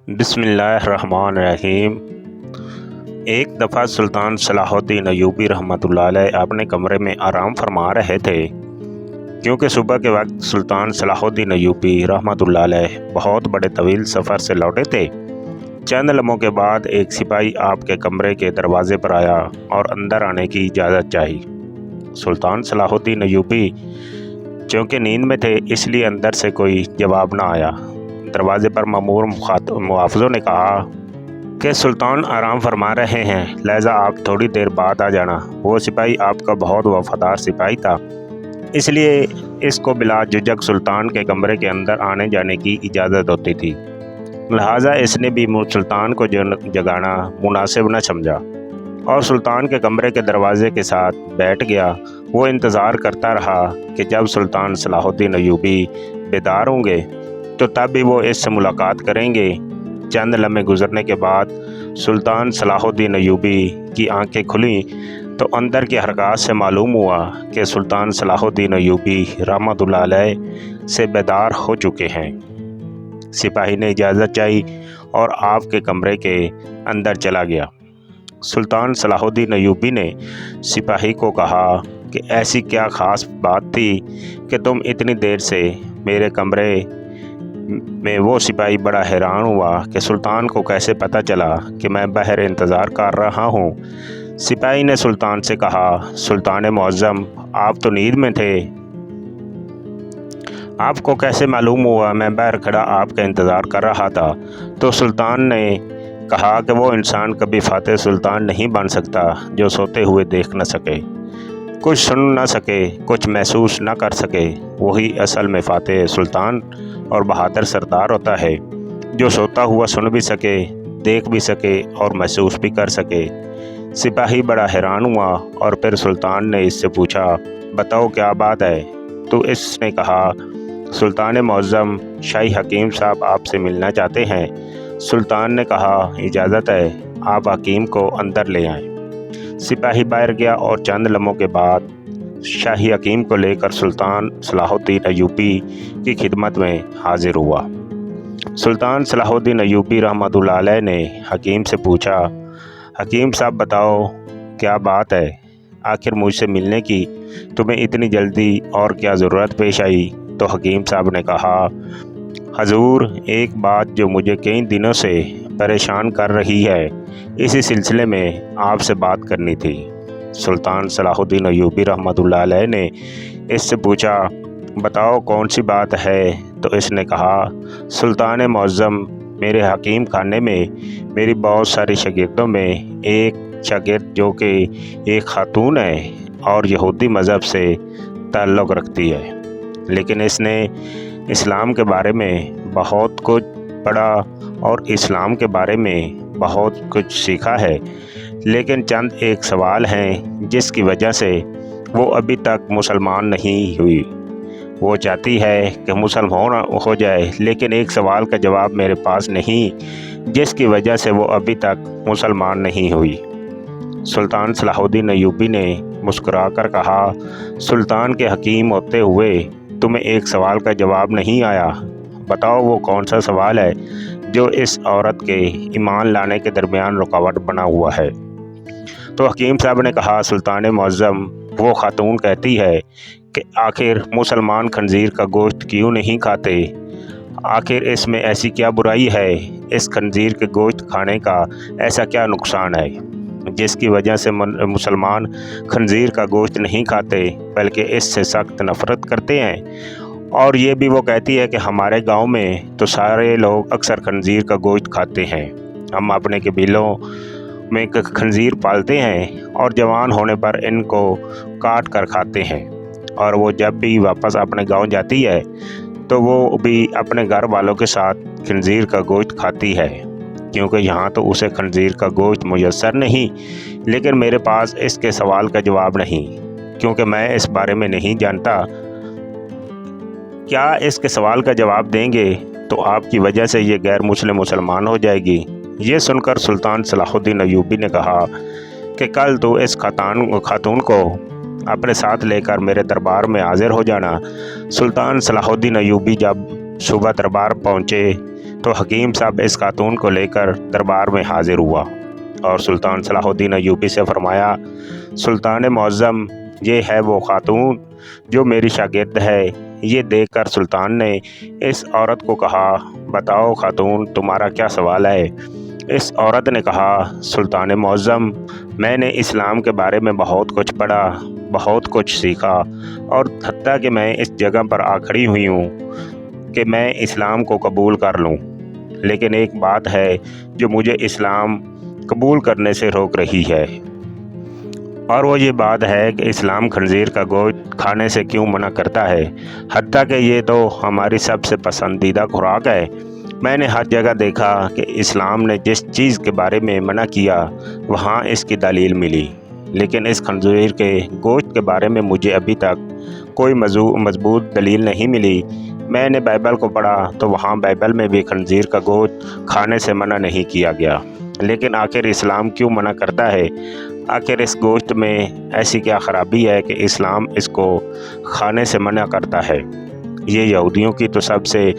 بسم اللہ الرحمن الرحیم۔ ایک دفعہ سلطان صلاح الدین ایوبی رحمۃ اللہ علیہ اپنے کمرے میں آرام فرما رہے تھے، کیونکہ صبح کے وقت سلطان صلاح الدین ایوبی رحمۃ اللہ علیہ بہت بڑے طویل سفر سے لوٹے تھے۔ چند لمحوں کے بعد ایک سپاہی آپ کے کمرے کے دروازے پر آیا اور اندر آنے کی اجازت چاہی۔ سلطان صلاح الدین ایوبی چونکہ نیند میں تھے، اس لیے اندر سے کوئی جواب نہ آیا۔ دروازے پر مامور محافظوں نے کہا کہ سلطان آرام فرما رہے ہیں، لہذا آپ تھوڑی دیر بعد آ جانا۔ وہ سپاہی آپ کا بہت وفادار سپاہی تھا، اس لیے اس کو بلا جھجک سلطان کے کمرے کے اندر آنے جانے کی اجازت ہوتی تھی، لہذا اس نے بھی سلطان کو جگانا مناسب نہ سمجھا اور سلطان کے کمرے کے دروازے کے ساتھ بیٹھ گیا۔ وہ انتظار کرتا رہا کہ جب سلطان صلاح الدین ایوبی بیدار ہوں گے تو تب بھی وہ اس سے ملاقات کریں گے۔ چند لمحے گزرنے کے بعد سلطان صلاح الدین ایوبی کی آنکھیں کھلیں تو اندر کی حرکات سے معلوم ہوا کہ سلطان صلاح الدین ایوبی رحمۃ اللہ علیہ سے بیدار ہو چکے ہیں۔ سپاہی نے اجازت چاہی اور آپ کے کمرے کے اندر چلا گیا۔ سلطان صلاح الدین ایوبی نے سپاہی کو کہا کہ ایسی کیا خاص بات تھی کہ تم اتنی دیر سے میرے کمرے میں؟ وہ سپاہی بڑا حیران ہوا کہ سلطان کو کیسے پتہ چلا کہ میں باہر انتظار کر رہا ہوں۔ سپاہی نے سلطان سے کہا، سلطان معظم، آپ تو نیند میں تھے، آپ کو کیسے معلوم ہوا؟ میں باہر کھڑا آپ کا انتظار کر رہا تھا۔ تو سلطان نے کہا کہ وہ انسان کبھی فاتح سلطان نہیں بن سکتا جو سوتے ہوئے دیکھ نہ سکے، کچھ سن نہ سکے، کچھ محسوس نہ کر سکے۔ وہی اصل میں فاتح سلطان اور بہادر سردار ہوتا ہے، جو سوتا ہوا سن بھی سکے، دیکھ بھی سکے اور محسوس بھی کر سکے۔ سپاہی بڑا حیران ہوا اور پھر سلطان نے اس سے پوچھا، بتاؤ کیا بات ہے؟ تو اس نے کہا، سلطان معظم، شاہی حکیم صاحب آپ سے ملنا چاہتے ہیں۔ سلطان نے کہا، اجازت ہے، آپ حکیم کو اندر لے آئیں۔ سپاہی باہر گیا اور چند لمحوں کے بعد شاہی حکیم کو لے کر سلطان صلاح الدین ایوبی کی خدمت میں حاضر ہوا۔ سلطان صلاح الدین ایوبی رحمۃ اللہ علیہ نے حکیم سے پوچھا، حکیم صاحب بتاؤ کیا بات ہے؟ آخر مجھ سے ملنے کی تمہیں اتنی جلدی اور کیا ضرورت پیش آئی؟ تو حکیم صاحب نے کہا، حضور، ایک بات جو مجھے کئی دنوں سے پریشان کر رہی ہے، اسی سلسلے میں آپ سے بات کرنی تھی۔ سلطان صلاح الدین ایوبی رحمۃ اللہ علیہ نے اس سے پوچھا، بتاؤ کون سی بات ہے؟ تو اس نے کہا، سلطان معظم، میرے حکیم خانے میں میری بہت ساری شاگردوں میں ایک شاگرد جو کہ ایک خاتون ہے اور یہودی مذہب سے تعلق رکھتی ہے، لیکن اس نے اسلام کے بارے میں بہت کچھ پڑھا اور اسلام کے بارے میں بہت کچھ سیکھا ہے، لیکن چند ایک سوال ہیں جس کی وجہ سے وہ ابھی تک مسلمان نہیں ہوئی۔ وہ چاہتی ہے کہ مسلمان ہو جائے، لیکن ایک سوال کا جواب میرے پاس نہیں، جس کی وجہ سے وہ ابھی تک مسلمان نہیں ہوئی۔ سلطان صلاح الدین ایوبی نے مسکرا کر کہا، سلطان کے حکیم ہوتے ہوئے تمہیں ایک سوال کا جواب نہیں آیا؟ بتاؤ وہ کون سا سوال ہے جو اس عورت کے ایمان لانے کے درمیان رکاوٹ بنا ہوا ہے؟ تو حکیم صاحب نے کہا، سلطان معظم، وہ خاتون کہتی ہے کہ آخر مسلمان خنزیر کا گوشت کیوں نہیں کھاتے؟ آخر اس میں ایسی کیا برائی ہے؟ اس خنزیر کے گوشت کھانے کا ایسا کیا نقصان ہے جس کی وجہ سے مسلمان خنزیر کا گوشت نہیں کھاتے بلکہ اس سے سخت نفرت کرتے ہیں؟ اور یہ بھی وہ کہتی ہے کہ ہمارے گاؤں میں تو سارے لوگ اکثر خنزیر کا گوشت کھاتے ہیں، ہم اپنے قبیلوں میں خنزیر پالتے ہیں اور جوان ہونے پر ان کو کاٹ کر کھاتے ہیں، اور وہ جب بھی واپس اپنے گاؤں جاتی ہے تو وہ بھی اپنے گھر والوں کے ساتھ خنزیر کا گوشت کھاتی ہے، کیونکہ یہاں تو اسے خنزیر کا گوشت میسر نہیں۔ لیکن میرے پاس اس کے سوال کا جواب نہیں، کیونکہ میں اس بارے میں نہیں جانتا۔ کیا اس کے سوال کا جواب دیں گے تو آپ کی وجہ سے یہ غیر مسلم مسلمان ہو جائے گی؟ یہ سن کر سلطان صلاح الدین ایوبی نے کہا کہ کل تو اس خاتون کو اپنے ساتھ لے کر میرے دربار میں حاضر ہو جانا۔ سلطان صلاح الدین ایوبی جب صبح دربار پہنچے تو حکیم صاحب اس خاتون کو لے کر دربار میں حاضر ہوا اور سلطان صلاح الدین ایوبی سے فرمایا، سلطان معظم، یہ ہے وہ خاتون جو میری شاگرد ہے۔ یہ دیکھ کر سلطان نے اس عورت کو کہا، بتاؤ خاتون، تمہارا کیا سوال ہے؟ اس عورت نے کہا، سلطان معظم، میں نے اسلام کے بارے میں بہت کچھ پڑھا، بہت کچھ سیکھا، اور حتیٰ کہ میں اس جگہ پر آ کھڑی ہوئی ہوں کہ میں اسلام کو قبول کر لوں، لیکن ایک بات ہے جو مجھے اسلام قبول کرنے سے روک رہی ہے، اور وہ یہ بات ہے کہ اسلام خنزیر کا گوشت کھانے سے کیوں منع کرتا ہے، حتیٰ کہ یہ تو ہماری سب سے پسندیدہ خوراک ہے۔ میں نے ہر جگہ دیکھا کہ اسلام نے جس چیز کے بارے میں منع کیا وہاں اس کی دلیل ملی، لیکن اس خنزیر کے گوشت کے بارے میں مجھے ابھی تک کوئی مضبوط دلیل نہیں ملی۔ میں نے بائبل کو پڑھا تو وہاں بائبل میں بھی خنزیر کا گوشت کھانے سے منع نہیں کیا گیا، لیکن آخر اسلام کیوں منع کرتا ہے؟ آخر اس گوشت میں ایسی کیا خرابی ہے کہ اسلام اس کو کھانے سے منع کرتا ہے؟ یہ یہودیوں کی تو سب سے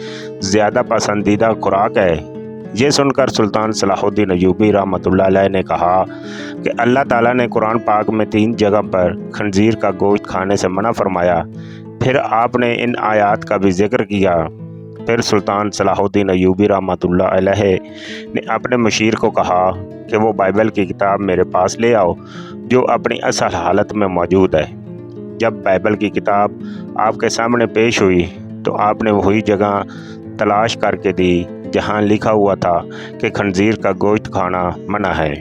زیادہ پسندیدہ خوراک ہے۔ یہ سن کر سلطان صلاح الدین ایوبی رحمۃ اللہ علیہ نے کہا کہ اللہ تعالیٰ نے قرآن پاک میں 3 جگہ پر خنزیر کا گوشت کھانے سے منع فرمایا، پھر آپ نے ان آیات کا بھی ذکر کیا۔ پھر سلطان صلاح الدین ایوبی رحمۃ اللہ علیہ نے اپنے مشیر کو کہا کہ وہ بائبل کی کتاب میرے پاس لے آؤ جو اپنی اصل حالت میں موجود ہے۔ جب بائبل کی کتاب آپ کے سامنے پیش ہوئی تو آپ نے وہی جگہ تلاش کر کے دی جہاں لکھا ہوا تھا کہ خنزیر کا گوشت کھانا منع ہے۔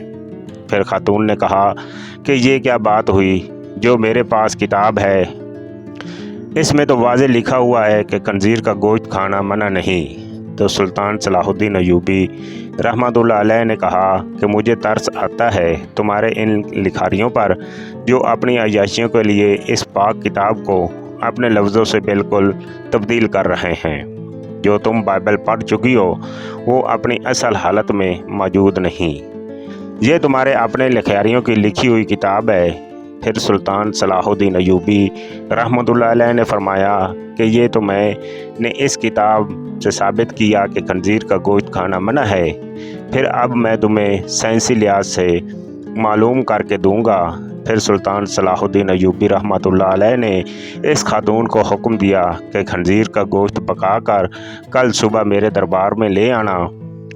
پھر خاتون نے کہا کہ یہ کیا بات ہوئی، جو میرے پاس کتاب ہے اس میں تو واضح لکھا ہوا ہے کہ خنزیر کا گوشت کھانا منع نہیں۔ تو سلطان صلاح الدین ایوبی رحمۃ اللہ علیہ نے کہا کہ مجھے ترس آتا ہے تمہارے ان لکھاریوں پر جو اپنی عیاشیوں کے لیے اس پاک کتاب کو اپنے لفظوں سے بالکل تبدیل کر رہے ہیں۔ جو تم بائبل پڑھ چکی ہو وہ اپنی اصل حالت میں موجود نہیں، یہ تمہارے اپنے لکھاریوں کی لکھی ہوئی کتاب ہے۔ پھر سلطان صلاح الدین ایوبی رحمۃ اللہ علیہ نے فرمایا کہ یہ تو میں نے اس کتاب سے ثابت کیا کہ خنزیر کا گوشت کھانا منع ہے، پھر اب میں تمہیں سائنسی لحاظ سے معلوم کر کے دوں گا۔ پھر سلطان صلاح الدین ایوبی رحمۃ اللہ علیہ نے اس خاتون کو حکم دیا کہ خنزیر کا گوشت پکا کر کل صبح میرے دربار میں لے آنا۔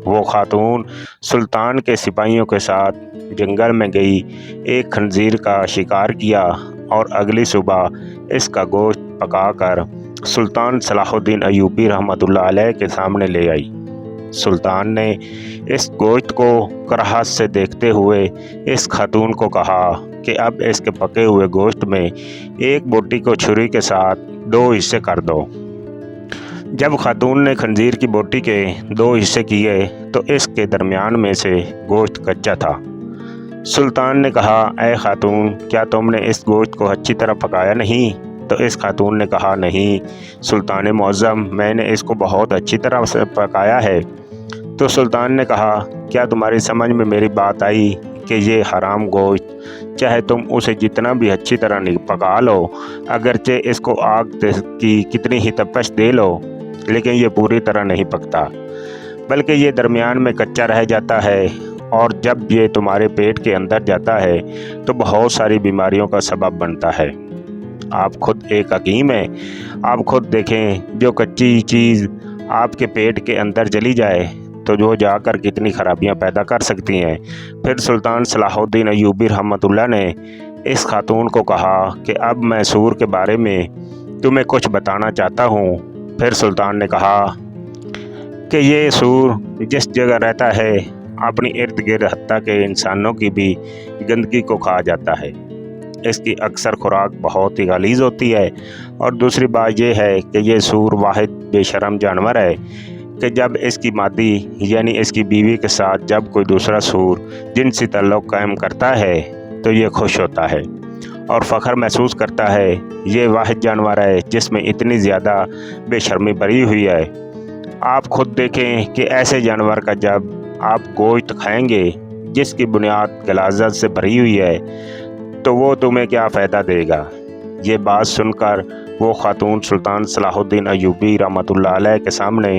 وہ خاتون سلطان کے سپاہیوں کے ساتھ جنگل میں گئی، ایک خنزیر کا شکار کیا اور اگلی صبح اس کا گوشت پکا کر سلطان صلاح الدین ایوبی رحمۃ اللہ علیہ کے سامنے لے آئی۔ سلطان نے اس گوشت کو کراہت سے دیکھتے ہوئے اس خاتون کو کہا کہ اب اس کے پکے ہوئے گوشت میں ایک بوٹی کو چھری کے ساتھ 2 حصے کر دو۔ جب خاتون نے خنزیر کی بوٹی کے 2 حصے کیے تو اس کے درمیان میں سے گوشت کچا تھا۔ سلطان نے کہا، اے خاتون، کیا تم نے اس گوشت کو اچھی طرح پکایا نہیں؟ تو اس خاتون نے کہا، نہیں سلطان معظم، میں نے اس کو بہت اچھی طرح سے پکایا ہے۔ تو سلطان نے کہا، کیا تمہاری سمجھ میں میری بات آئی کہ یہ حرام گوشت چاہے تم اسے جتنا بھی اچھی طرح پکا لو، اگرچہ اس کو آگ کی کتنی ہی تپش دے لو، لیکن یہ پوری طرح نہیں پکتا، بلکہ یہ درمیان میں کچا رہ جاتا ہے، اور جب یہ تمہارے پیٹ کے اندر جاتا ہے تو بہت ساری بیماریوں کا سبب بنتا ہے۔ آپ خود ایک حکیم ہیں، آپ خود دیکھیں، جو کچی چیز آپ کے پیٹ کے اندر چلی جائے تو جو جا کر کتنی خرابیاں پیدا کر سکتی ہیں۔ پھر سلطان صلاح الدین ایوبی رحمۃ اللہ نے اس خاتون کو کہا کہ اب میں سور کے بارے میں تمہیں کچھ بتانا چاہتا ہوں۔ پھر سلطان نے کہا کہ یہ سور جس جگہ رہتا ہے اپنی ارد گرد حتیٰ کہ انسانوں کی بھی گندگی کو کھا جاتا ہے۔ اس کی اکثر خوراک بہت ہی غلیظ ہوتی ہے، اور دوسری بات یہ ہے کہ یہ سور واحد بے شرم جانور ہے کہ جب اس کی مادی یعنی اس کی بیوی کے ساتھ جب کوئی دوسرا سور جنسی تعلق قائم کرتا ہے تو یہ خوش ہوتا ہے اور فخر محسوس کرتا ہے۔ یہ واحد جانور ہے جس میں اتنی زیادہ بے شرمی بھری ہوئی ہے۔ آپ خود دیکھیں کہ ایسے جانور کا جب آپ گوشت کھائیں گے جس کی بنیاد غلاظت سے بھری ہوئی ہے تو وہ تمہیں کیا فائدہ دے گا؟ یہ بات سن کر وہ خاتون سلطان صلاح الدین ایوبی رحمۃ اللہ علیہ کے سامنے